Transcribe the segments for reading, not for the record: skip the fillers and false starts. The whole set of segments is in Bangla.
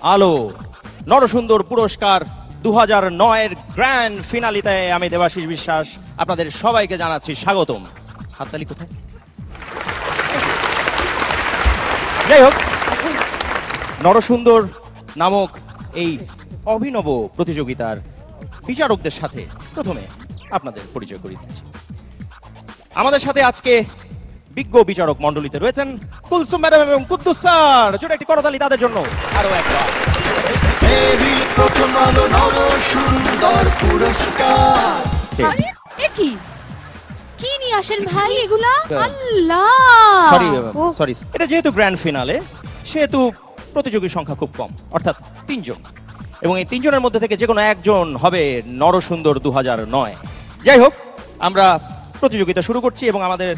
আলো নরসুন্দর পুরস্কার 2009-এর গ্র্যান্ড ফিনালিতে আমি দেবাশিস বিশ্বাস আপনাদের সবাইকে জানাচ্ছি স্বাগতম। হাততালি কোথায়? যাই হোক, নরসুন্দর নামক এই অভিনব প্রতিযোগিতার বিচারকদের সাথে প্রথমে আপনাদের পরিচয় করিয়ে দিচ্ছি। আমাদের সাথে আজকে বিজ্ঞ বিচারক মণ্ডলীতে রয়েছেন কুলসুম ম্যাডাম এবং কুদ্দুস স্যার। জোরে একটি করতালি তাদের জন্য। আরো একবার প্রথম আলো নরসুন্দর পুরস্কার। কি নিয়ে আসেন ভাই এগুলা? আল্লাহ, সরি এটা যেহেতু গ্র্যান্ড ফিনালে সেহেতু প্রতিযোগীর সংখ্যা খুব কম, অর্থাৎ 3 জন, এবং এই 3 জনের মধ্যে থেকে যে কোনো একজন হবে নরসুন্দর 2009। যাই হোক, আমরা প্রতিযোগিতা শুরু করছি এবং আমাদের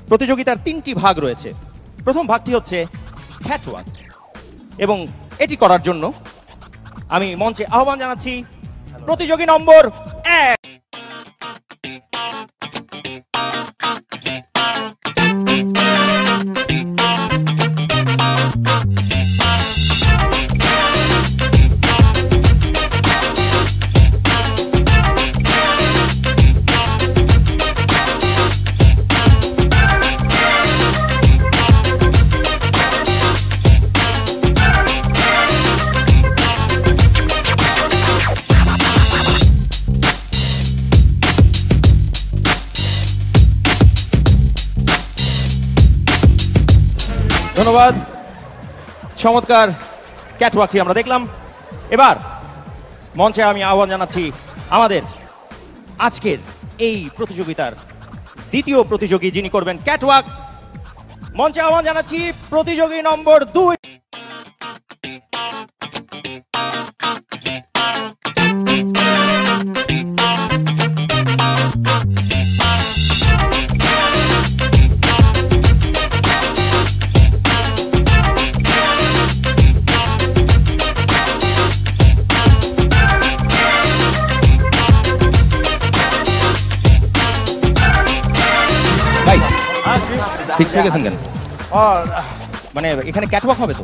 প্রতিযোগিতার 3টি ভাগ রয়েছে। প্রথম ভাগটি হচ্ছে ক্যাটওয়াক, এবং এটি করার জন্য আমি মঞ্চে আহ্বান জানাচ্ছি প্রতিযোগী নম্বর 1। ধন্যবাদ। চমৎকার ক্যাটওয়াকটি আমরা দেখলাম। এবার মঞ্চে আমি আহ্বান জানাচ্ছি আমাদের আজকের এই প্রতিযোগিতার দ্বিতীয় প্রতিযোগী, যিনি করবেন ক্যাটওয়াক। মঞ্চে আহ্বান জানাচ্ছি প্রতিযোগী নম্বর 2। ফিক্স হয়ে গেছেন কেন? মানে এখানে ক্যাটওয়াক হবে তো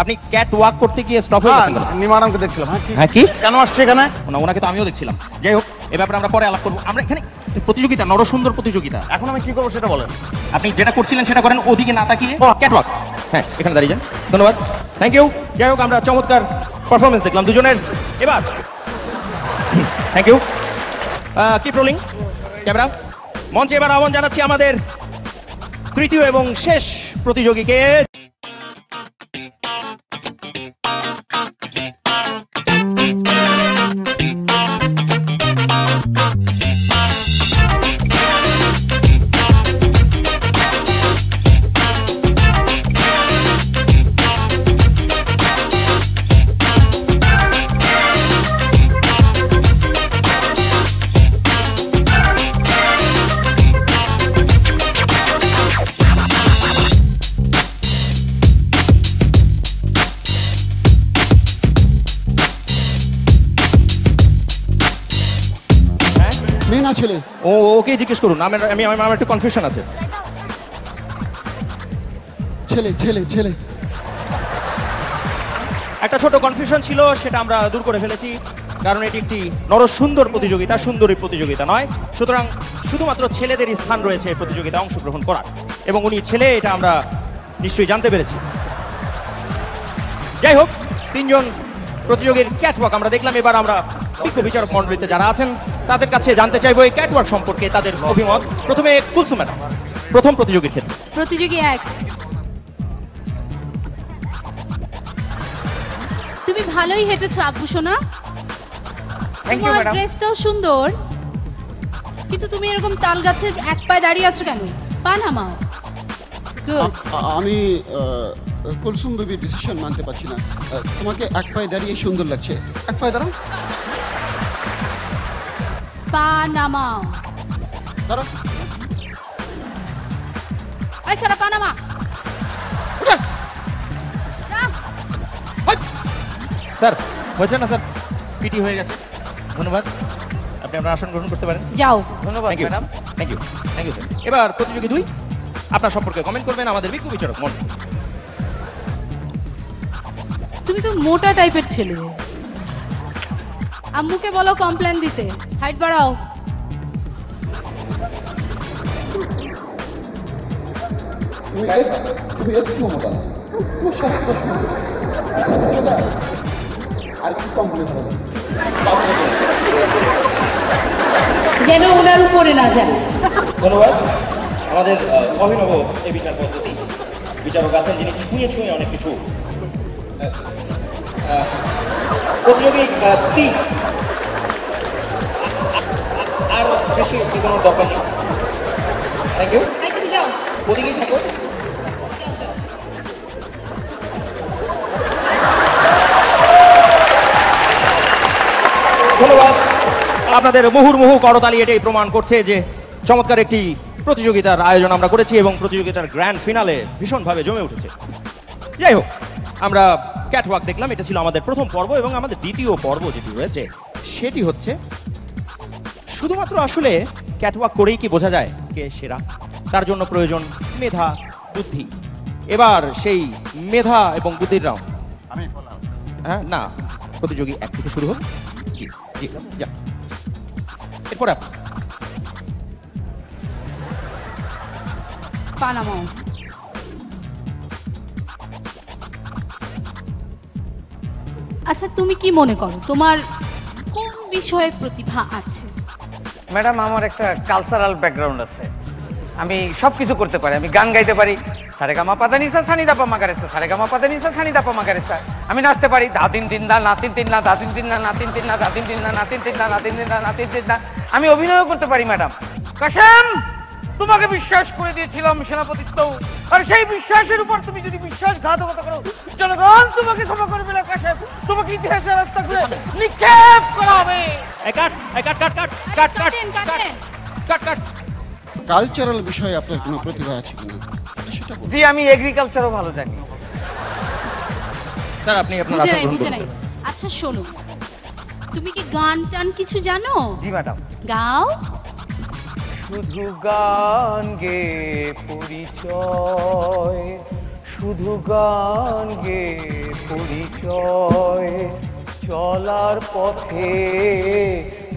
আপনি ক্যাটওয়াক করতে গিয়ে স্টপ হয়ে গেছেন কেন? নিমারামকে দেখছিলাম। হ্যাঁ, কি কেন আসছে এখানে? না, ওনাকে তো আমিও দেখছিলাম। যাই হোক, এ ব্যাপারে আমরা পরে আলাপ করবো। আমরা এখানে প্রতিযোগিতা, নরসুন্দর প্রতিযোগিতা। এখন আমি কি করবো সেটা বলেন। আপনি যেটা করছিলেন সেটা করেন, ওদিকে না তাকিয়ে ক্যাটওয়াক। হ্যাঁ, এখানে দাঁড়িয়ে যান। ধন্যবাদ, থ্যাংক ইউ। যাই হোক, আমরা চমৎকার পারফরমেন্স দেখলাম দুজনের। এবার thank you, keep rolling camera. মঞ্চে এবার আহ্বান জানাচ্ছি আমাদের তৃতীয় এবং শেষ প্রতিযোগীকে। ছেলে ওকে জিজ্ঞেস করুন, আমার একটু কনফিউশন আছে। ছেলে ছেলে ছেলে একটা ছোট কনফিউশন ছিল, সেটা আমরা দূর করে ফেলেছি, কারণ এটি একটি নরসুন্দর প্রতিযোগিতা, সুন্দরী প্রতিযোগিতা নয়। সুতরাং শুধুমাত্র ছেলেদেরই স্থান রয়েছে প্রতিযোগিতায় অংশগ্রহণ করার, এবং উনি ছেলে এটা আমরা নিশ্চয়ই জানতে পেরেছি। যাই হোক, 3 জন প্রতিযোগীর ক্যাটওয়াক আমরা দেখলাম। এবার আমরা বিজ্ঞ বিচারক মণ্ডলীতে যারা আছেন তাদের কাছে জানতে চাইবো এই ক্যাটওয়াক সম্পর্কে তাদের অভিমত। প্রথমে কুলসুম ম্যাডাম, প্রথম প্রতিযোগীর ক্ষেত্রে। প্রতিযোগী 1, তুমি ভালোই হেঁটেছো আব্বু সোনা। Thank you madam. ড্রেসটাও সুন্দর, কিন্তু তুমি এরকম তাল গাছের এক পায়ে দাঁড়িয়ে আছো কেন? পা নামাও। গুড। আমি কুলসুম বেবির ডিসিশন মানতে পারছি না। তোমাকে এক পায়ে দাঁড়িয়ে সুন্দর লাগছে। এক পায়ে দাঁড়াও। পা নামাও। দাঁড়াও। এই সারা পা নামা। স্যার হয়েছে না স্যার, পিটি হয়ে গেছে। ধন্যবাদ, আপনি আপনার আসন গ্রহণ করতে পারেন। যাও। ধন্যবাদ madam. Thank you, thank you sir. এবার প্রতিযোগী 2 আপনার সম্পর্কে কমেন্ট করবেন আমাদের বিজ্ঞ বিচারক মণ্ডলী। তুমি তো মোটা টাইপের ছেলে। আম্মুকে বলো কমপ্লেন দিতে, হাইট বাড়াও। তুমি একটু মোটা না, তোমার স্বাস্থ্য সুন্দর, উচ্চতা আর কি কমপ্লেন হবে? যেন ওনার উপরে না যায়। ধন্যবাদ। আমাদের অভিনব এই বিচার পদ্ধতি, বিচারক আছেন যিনি ছুঁয়ে ছুঁয়ে অনেক কিছু। প্রতিযোগী 3, আর বেশি এগোনোর দরকার নেই। Thank you. এই তুমি যাও, ওদিকেই থাকো। যাও, যাও। ধন্যবাদ। আপনাদের মুহুর্মুহু করতালি এটাই প্রমাণ করছে যে চমৎকার একটি প্রতিযোগিতার আয়োজন আমরা করেছি এবং প্রতিযোগিতার গ্র্যান্ড ফিনালে ভীষণভাবে জমে উঠেছে। যাই হোক, আমরা ক্যাটওয়াক দেখলাম, এটা ছিল আমাদের প্রথম পর্ব এবং আমাদের দ্বিতীয় পর্ব যেটি রয়েছে সেটি হচ্ছে শুধুমাত্র আসলে ক্যাটওয়াক করেই কি বোঝা যায় কে সেরা? তার জন্য প্রয়োজন মেধা, বুদ্ধি। এবার সেই মেধা এবং বুদ্ধির রাউন্ড। হ্যাঁ, না, প্রতিযোগী 1 থেকে শুরু হোক। জি জি, যা। এরপর আপনি। পা নামাও। আচ্ছা, তুমি কি মনে করো তোমার কোন বিষয়ে প্রতিভা আছে? ম্যাডাম, আমার একটা কালচারাল ব্যাকগ্রাউন্ড আছে। আমি সব কিছু করতে পারি। আমি গান গাইতে পারি, সারেগামা পাদানিসা সানি দাপা মাগারেসা, সারেগামা পাদানিসা সানি দাপা মাগারেসা। আমি নাচতে পারি, দাদিন তিন দা নাতিন তিন না, দাদিন তিন না নাতিন তিন না, দাদিন তিন না নাতিন তিন না, নাতিন তিন না নাতিন তিন না। আমি অভিনয়ও করতে পারি ম্যাডাম। কাশেম, তোমাকে বিশ্বাস করে দিয়েছিলাম সেনাপতিত্ব, আর সেই বিশ্বাসের উপর তুমি যদি বিশ্বাসঘাতকতা করো, জনগণ তোমাকে ক্ষমা করবে না। কাশেম, তোমাকে ইতিহাসের রাস্তা করে নিক্ষেপ করা হবে। কাট কাট কাট কাট কাট কাট কাটেন। কাট কাট। কালচারাল বিষয়ে আপনার কোনো প্রতিভা আছে কিনা সেটা বলুন। জি, আমি এগ্রিকালচারও ভালো জানি। স্যার, আপনি আপনার বুঝে আশা নাই, গ্রহণ বুঝে নাই। করুন। আচ্ছা শোনো, তুমি কি গান টান কিছু জানো? জি ম্যাডাম। গাও। শুধু গান গে পরিচয়, শুধু গান গে পরিচয়, চলার পথে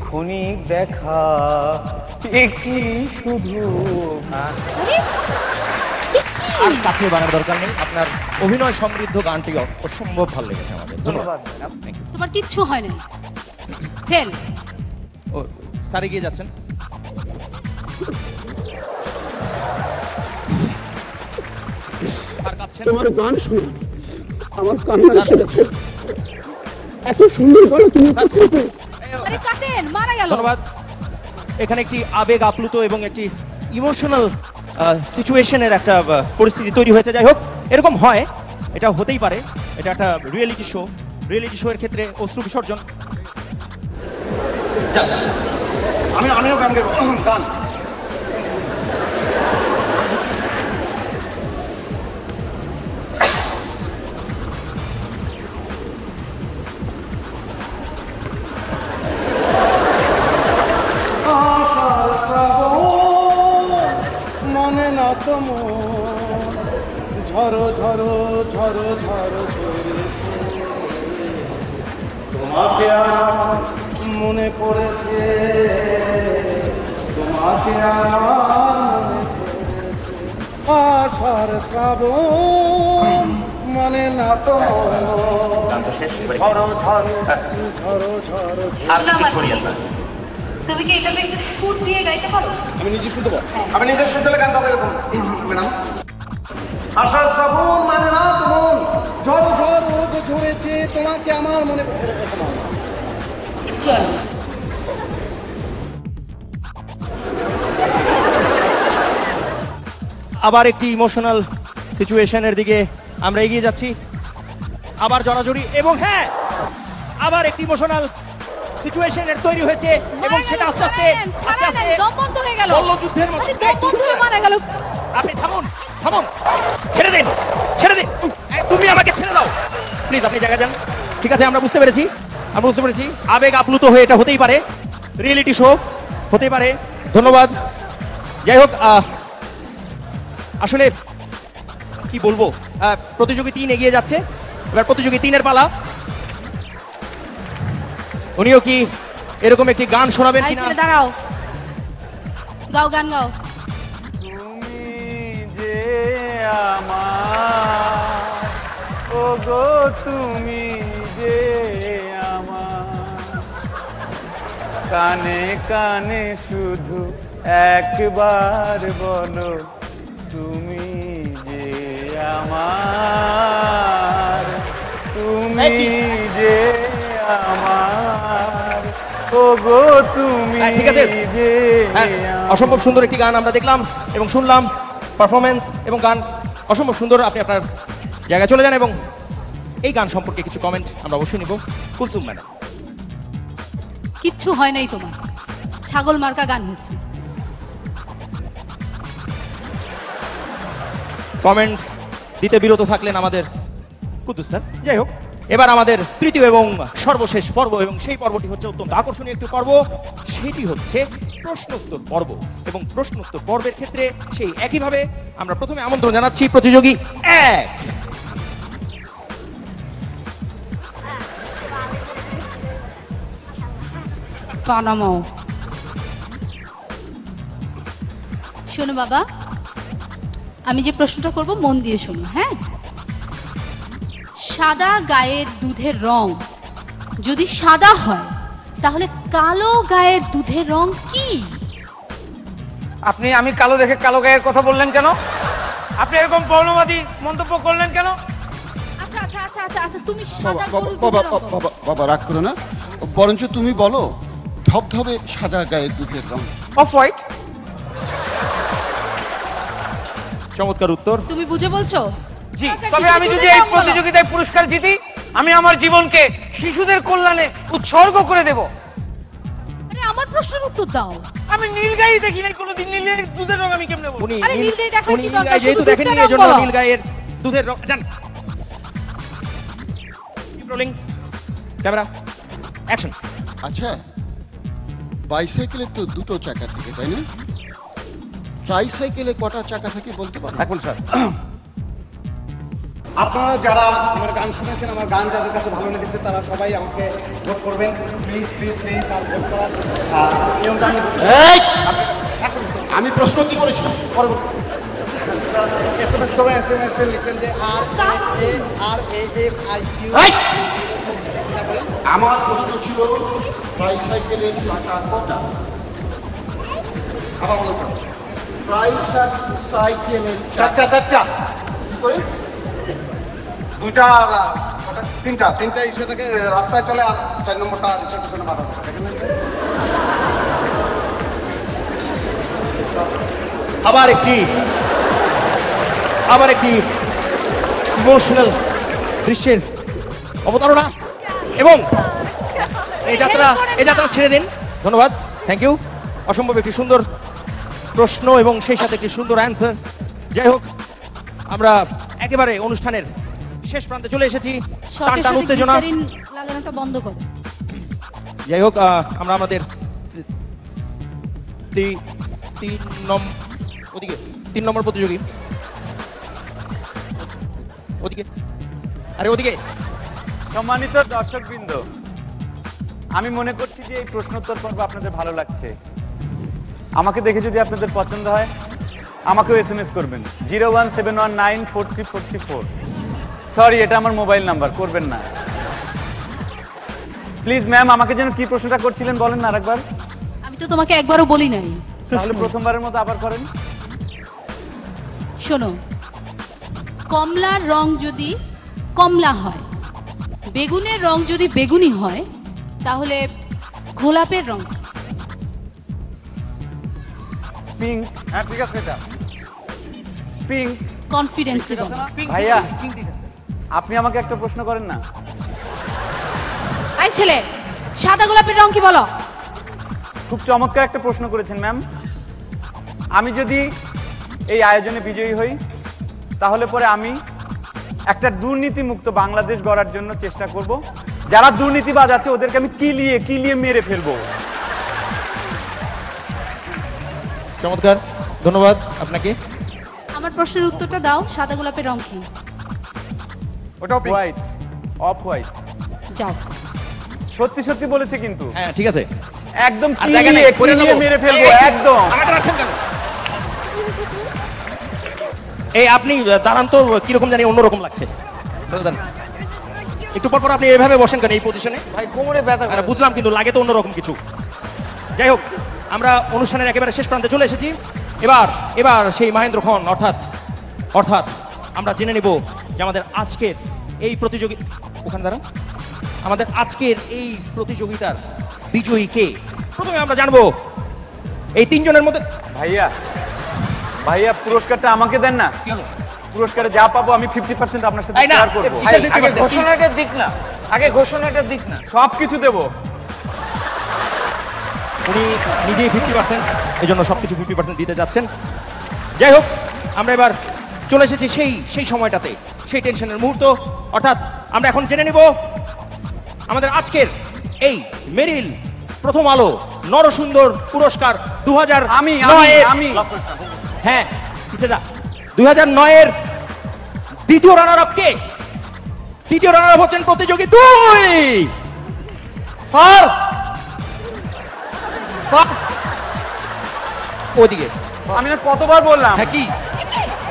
ক্ষণিক দেখা একই শুধু। আরে, আর কাছে বানার দরকার নেই, আপনার অভিনয় সমৃদ্ধ গানটি অসম্ভব ভালো লেগেছে আমাদের। ধন্যবাদ ম্যাডাম। তোমার কিচ্ছু হয় না। ফেল। ও, স্যার এগিয়ে যাচ্ছেন। স্যার কাঁপছেন। তোমার গান শুনে আমার কান্না এসে গেছে। এত সুন্দর গলা তুমি কোথায় পেলে? আরে কাটেন, মারা গেল। ধন্যবাদ। এখানে একটি আবেগ আপ্লুত এবং একটি ইমোশনাল সিচুয়েশনের একটা পরিস্থিতি তৈরি হয়েছে। যাই হোক, এরকম হয়, এটা হতেই পারে, এটা একটা রিয়েলিটি শো। রিয়েলিটি শো এর ক্ষেত্রে অশ্রু বিসর্জন। আমিও গান গাইবো। গান মনে না তো ঝড়ো ঝড়ো ঝড়ো ঝড়ো ঝরেছে, তোমাকে আমার মনে পড়েছে, তোমাকে আমার মনে পড়েছে। আষাঢ় শ্রাবণ মনে না তো ঝড়ো ঝড়ো ঝড়ো ঝড়ো। তুমি কি এটাতে একটু সুর দিয়ে গাইতে পারো? আমি নিজে শুনতে পারি। আমি নিজের শুনতে গান পাবো এরকম ম্যাডাম। আষাঢ় শ্রাবণ মানে না তোমার, ঝড়ো ঝড়ো ঝরেছে, তোমাকে আমার মনে চল। আবার একটি ইমোশনাল সিচুয়েশনের দিকে আমরা এগিয়ে যাচ্ছি। আবার জড়াজড়ি এবং হ্যাঁ, আবার একটি ইমোশনাল সিচুয়েশনের তৈরি হয়েছে এবং সেটা আস্তে আস্তে আস্তে আস্তে দম বন্ধ হয়ে গেল। মল্লযুদ্ধের মতো। আরে দম বন্ধ হয়ে মারা গেল। আপনি থামুন, থামুন, ছেড়ে দিন, ছেড়ে দিন। তুমি আমাকে ছেড়ে দাও প্লিজ, আপনি জায়গা যান। ঠিক আছে, আমরা বুঝতে পেরেছি, আমরা বুঝতে পেরেছি। আবেগ আপ্লুত হয়ে এটা হতেই পারে, রিয়েলিটি শো হতেই পারে। ধন্যবাদ। যাই হোক, আসলে কি বলবো, প্রতিযোগী 3 এগিয়ে যাচ্ছে এবার প্রতিযোগী 3-এর পালা। উনিও কি এরকম একটি গান শোনাবেন আই কিনা? ছেলে দাঁড়াও, গাও, গান গাও। তুমি যে আমার, ও গো তুমি যে আমার, কানে কানে শুধু একবার বলো তুমি যে আমার, তুমি যে আমার, ও গো তুমি হ্যাঁ, ঠিক আছে। যে হ্যাঁ, অসম্ভব সুন্দর একটি গান আমরা দেখলাম এবং শুনলাম। পারফরমেন্স এবং গান অসম্ভব সুন্দর। আপনি আপনার জায়গায় চলে যান এবং এই গান সম্পর্কে কিছু কমেন্ট আমরা অবশ্যই নিব। কুলসুম ম্যাডাম। কিচ্ছু হয় নাই তোমার, ছাগল মার্কা গান হয়েছে। কমেন্ট দিতে বিরত থাকলেন আমাদের কুদ্দুস স্যার। যাই হোক, এবার আমাদের তৃতীয় এবং সর্বশেষ পর্ব, এবং সেই পর্বটি হচ্ছে অত্যন্ত আকর্ষণীয় একটি পর্ব। সেটি হচ্ছে প্রশ্নোত্তর পর্ব। এবং প্রশ্নোত্তর পর্বের ক্ষেত্রে সেই একইভাবে আমরা প্রথমে আমন্ত্রণ জানাচ্ছি প্রতিযোগী 1। পানামাও। শোনো বাবা, আমি যে প্রশ্নটা করব মন দিয়ে শোনো, হ্যাঁ? সাদা গায়ের দুধের রং যদি সাদা হয়, তাহলে কালো গায়ের দুধের রং কি? আপনি, আমি কালো দেখে কালো গায়ের কথা বললেন কেন? আপনি এরকম বর্ণবাদী মন্তব্য করলেন কেন? আচ্ছা আচ্ছা আচ্ছা আচ্ছা আচ্ছা, তুমি বাবা সাদা বাবা গরুর বাবা দুধের রং বলো। বাবা বাবা রাগ করো না, বরঞ্চ তুমি বলো ধবধবে সাদা গায়ের দুধের রং। Off white. চমৎকার উত্তর। তুমি বুঝে বলছো? জি, দরকার তবে কি? আমি দুধের যদি এই রং বলো। প্রতিযোগিতায় পুরস্কার জিতি, আমি আমার জীবনকে শিশুদের কল্যাণে উৎসর্গ করে দেব। আরে আমার প্রশ্নের উত্তর দাও। আমি নীল গাই দেখি নাই কোনোদিন, নীল গায়ের দুধের রং আমি কেমনে বলবো? উনি আরে নীল গায়ে দেখার উনি কি নীল দরকার? গায়ে যেহেতু শুধু দেখেননি, দুধটা এজন্য রং বলো। নীল গায়ের দুধের রং জান। Rolling camera action. আচ্ছা, বাইসাইকেলের তো দুটো চাকা থাকে, তাই না? ট্রাইসাইকেলে কটা চাকা থাকে বলতে পারো? এখন স্যার আপনারা যারা আমার গান শুনেছেন, আমার গান যাদের কাছে ভালো লেগেছে, তারা সবাই আমাকে ভোট করবেন, প্লিজ প্লিজ প্লিজ। আর ভোট করার নিয়মটা আমি এই! আমি প্রশ্ন কি করেছি? এসএমএস করবেন, এসএমএস লিখবেন যে RAFIQ। এই! আমার প্রশ্ন ছিল ট্রাইসাইকেলের চাকা কটা? আবার বলেছেন ট্রাইসাইকেলের চারটা চারটা, কি করে? দুইটা কটা? তিনটা ইসে থেকে রাস্তায় চলে, আর 4 নম্বরটা রিচার্জ পিছনে বাধা থাকে, দেখেন না? আবার একটি ইমোশনাল দৃশ্যের অবতারণা এবং এই যাত্রা ছেড়ে দিন। ধন্যবাদ, থ্যাংক ইউ। অসম্ভব একটি সুন্দর প্রশ্ন এবং সেই সাথে একটি সুন্দর অ্যান্সার। যাই হোক, আমরা একেবারে অনুষ্ঠানের শেষ প্রান্তে চলে এসেছি। টান শর্টে টান শর্টে উত্তেজনা। গ্লিসারিন লাগানোটা বন্ধ করো। যাই হোক, আমরা আমাদের 3 নম্বর প্রতিযোগী ওদিকে সম্মানিত দর্শকবৃন্দ, আমি মনে করছি যে এই প্রশ্নোত্তর পর্ব আপনাদের ভালো লাগছে। আমাকে দেখে যদি আপনাদের পছন্দ হয়, আমাকেও এসএমএস করবেন 017194344। সরি, এটা আমার মোবাইল নাম্বার, করবেন না প্লিজ। ম্যাম, আমাকে যেন কি প্রশ্নটা করছিলেন বলেন না আরেকবার। আমি তো তোমাকে একবারও বলি নাই তাহলে প্রশ্ন। প্রথমবারের মতো আবার করেন। শোনো, কমলার রং যদি কমলা হয়, বেগুনের রং যদি বেগুনি হয়, তাহলে গোলাপের রং কি? পিঙ্ক। হ্যাঁ ঠিক আছে, এটা পিঙ্ক। কনফিডেন্স দিও। ভাইয়া, আপনি আমাকে একটা প্রশ্ন করেন না। এই ছেলে, সাদা গোলাপের রং কি বলো? খুব চমৎকার একটা প্রশ্ন করেছেন ম্যাম। আমি যদি এই আয়োজনে বিজয়ী হই, তাহলে পরে আমি একটা দুর্নীতিমুক্ত বাংলাদেশ গড়ার জন্য চেষ্টা করব। যারা দুর্নীতিবাজ আছে ওদেরকে আমি কিলিয়ে মেরে ফেলবো। চমৎকার, ধন্যবাদ আপনাকে। আমার প্রশ্নের উত্তরটা দাও, সাদা গোলাপের রং কি? ওটা হোয়াইট। Off white. যাও। সত্যি সত্যি বলেছে কিন্তু। হ্যাঁ ঠিক আছে। একদম আর জায়গা নেই, করে কিলিয়ে দেবো। মেরে ফেলবো একদম। আমাকে মারছেন কেন? এই আপনি দাঁড়ান তো, কিরকম জানি অন্যরকম লাগছে। দাঁড়ান। একটু পর পর আপনি এভাবে বসেন কেন এই পজিশনে? ভাই কোমরে ব্যথা করে। বুঝলাম কিন্তু লাগে তো অন্যরকম কিছু। যাই হোক, আমরা অনুষ্ঠানের একেবারে শেষ প্রান্তে চলে এসেছি। এবার সেই মহেন্দ্রক্ষণ অর্থাৎ আমরা জেনে নেব যে আমাদের আজকের এই ওখানে দাঁড়ান, আমাদের আজকের এই প্রতিযোগিতার বিজয়ী কে। প্রথমে আমরা জানবো এই তিনজনের মধ্যে। ভাইয়া পুরস্কারটা আমাকে দেন না। পুরস্কারে যা পাবো আমি 50% আপনার সাথে এই না, শেয়ার করব। কিসের আগে 50%? ঘোষণাটা দিক না, আগে ঘোষণাটা দিক না। সব কিছু দেবো। উনি নিজেই 50%, এই জন্য সবকিছু 50% দিতে যাচ্ছেন। যাই হোক, আমরা এবার চলে এসেছি সেই সময়টাতে, সেই টেনশনের মুহূর্ত। অর্থাৎ আমরা এখন জেনে নিব আমাদের আজকের এই মেরিল প্রথম আলো নরসুন্দর পুরস্কার 2009 হ্যাঁ পিছিয়ে যা, 2009-এর দ্বিতীয় রানার আপ কে? দ্বিতীয় রানার আপ হচ্ছেন প্রতিযোগী 2। স্যার ওদিকে আমি না কতবার বললাম হ্যাঁ কি?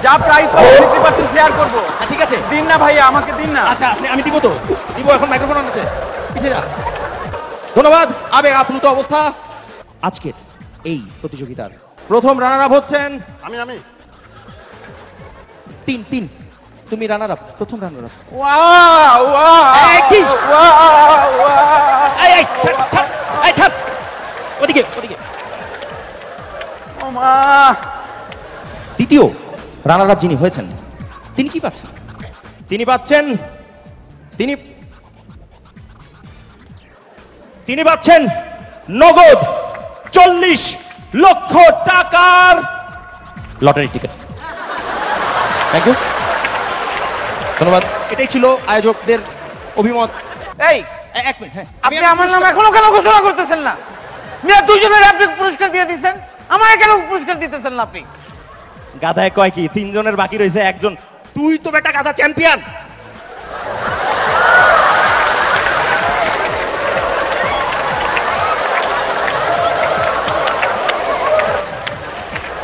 যা প্রাইস পাবো 50% শেয়ার করব। হ্যাঁ ঠিক আছে, দিন না ভাইয়া, আমাকে দিন না। আচ্ছা আমি দিব তো, দিব। এখন মাইক্রোফোন আনছে, পিছিয়ে যা। ধন্যবাদ। আবেগ আপ্লুত অবস্থা। আজকের এই প্রতিযোগিতার প্রথম রানার আপ হচ্ছেন আমি তিন। তুমি রানার আপ, প্রথম রানার আপ। ওয়াও এই কি? ওয়াও এই ছাড় ওদিকে। ও মা। দ্বিতীয় রানার আপ যিনি হয়েছেন তিনি কি পাচ্ছেন? তিনি পাচ্ছেন নগদ 40 লক্ষ টাকার লটারি টিকিট। থ্যাংক ইউ, ধন্যবাদ। এটাই ছিল আয়োজকদের অভিমত। এই এক মিনিট, হ্যাঁ আপনি আমার নাম এখনো কেন ঘোষণা করতেছেন না? মিয়া দুইজনের আপনি পুরস্কার দিয়ে দিয়েছেন, আমাকে কেন পুরস্কার দিতেছেন না আপনি? গাধায় কয় কি, তিনজনের বাকি রয়েছে একজন। তুই তো বেটা গাধা চ্যাম্পিয়ন।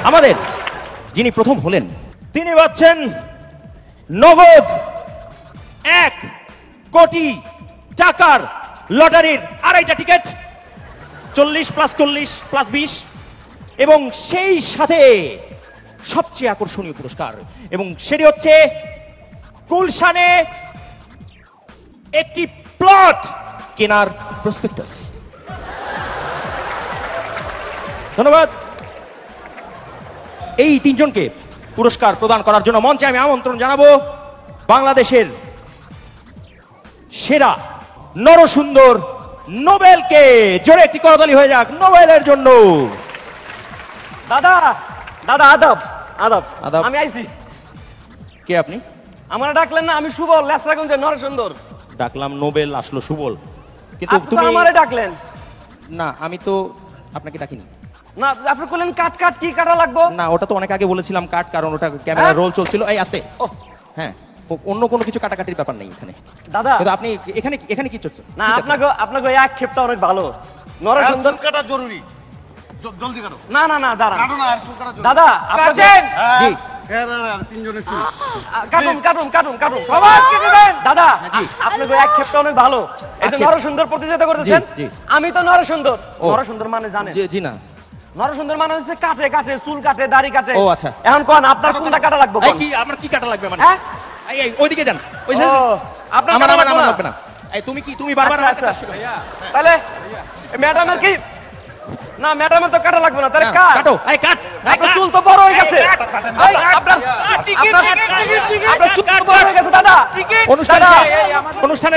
আমাদের যিনি প্রথম হলেন তিনি পাচ্ছেন নগদ 1 কোটি টাকার লটারির 2টা টিকিট, 40 + 40 + 20, এবং সেই সাথে সবচেয়ে আকর্ষণীয় পুরস্কার, এবং সেটি হচ্ছে গুলশানে একটি প্লট কেনার প্রসপেক্টাস। ধন্যবাদ। এই তিনজনকে পুরস্কার প্রদান করার জন্য মঞ্চে আমি আমন্ত্রণ জানাবো বাংলাদেশের সেরা নরসুন্দর নোবেলকে। জোরে একটি করতালি হয়ে যাক নোবেলের জন্য। দাদা আদাব। আদাব। আমি আইছি। কে আপনি? আমার ডাকলেন না? আমি সুবল, লেসরাগঞ্জের নরসুন্দর। ডাকলাম নোবেল, আসলো সুবল, কিন্তু আপনি তো তুমি আমারে ডাকলেন না। আমি তো আপনাকে ডাকিনি। না, আপনি বললেন কাট কি কাটা লাগবো? না, ওটা তো অনেক আগে বলেছিলাম কাট, কারণ ওটা ক্যামেরা রোল চলছিল। এই আস্তে। ও হ্যাঁ, অন্য কোনো কিছু কাটাকাটির ব্যাপার নেই এখানে। দাদা, কিন্তু আপনি এখানে কি চলছে? না আপনাকে এই আক্ষেপটা অনেক ভালো। নরসুন্দর কাটা জরুরি, জলদি কাটো। না দাঁড়ান কাটো না, আর চুল কাটা জরুরি। দাদা, আপনাকে জি তিনজনের চুল কাটুন সবাই কেটে দেন। দাদা, জি। আপনাকে এই আক্ষেপটা অনেক ভালো। এই যে আক্ষেপ। নরসুন্দর প্রতিযোগিতা করতেছেন, জি। আমি তো নরসুন্দর। ও। নরসুন্দর মানে জানেন? জি না। নরসুন্দর মানে হচ্ছে কাটে চুল কাটে, দাড়ি কাটে। ও, আচ্ছা। এখন কোন আপনার কোনটা কাটা লাগবে? এই কি আমার কি কাটা লাগবে মানে? হ্যাঁ, এই ওইদিকে যান, ওই ও, সাইডে। আপনার আমার কাটা আমার লাগবে না? লাগবে না। এই তুমি বারবার আচ্ছা, আমার কাছে আচ্ছা। আসছো কেন? তাহলে ম্যাডামের কি? না, ম্যাডামের তো কাটা লাগবে না। তাহলে না, কাট। কাটো, এই কাট। আপনার চুল তো বড় হয়ে গেছে। এই, আপনার চুল তো বড় হয়ে গেছে দাদা। অনুষ্ঠান দাদা, শেষ। অনুষ্ঠানে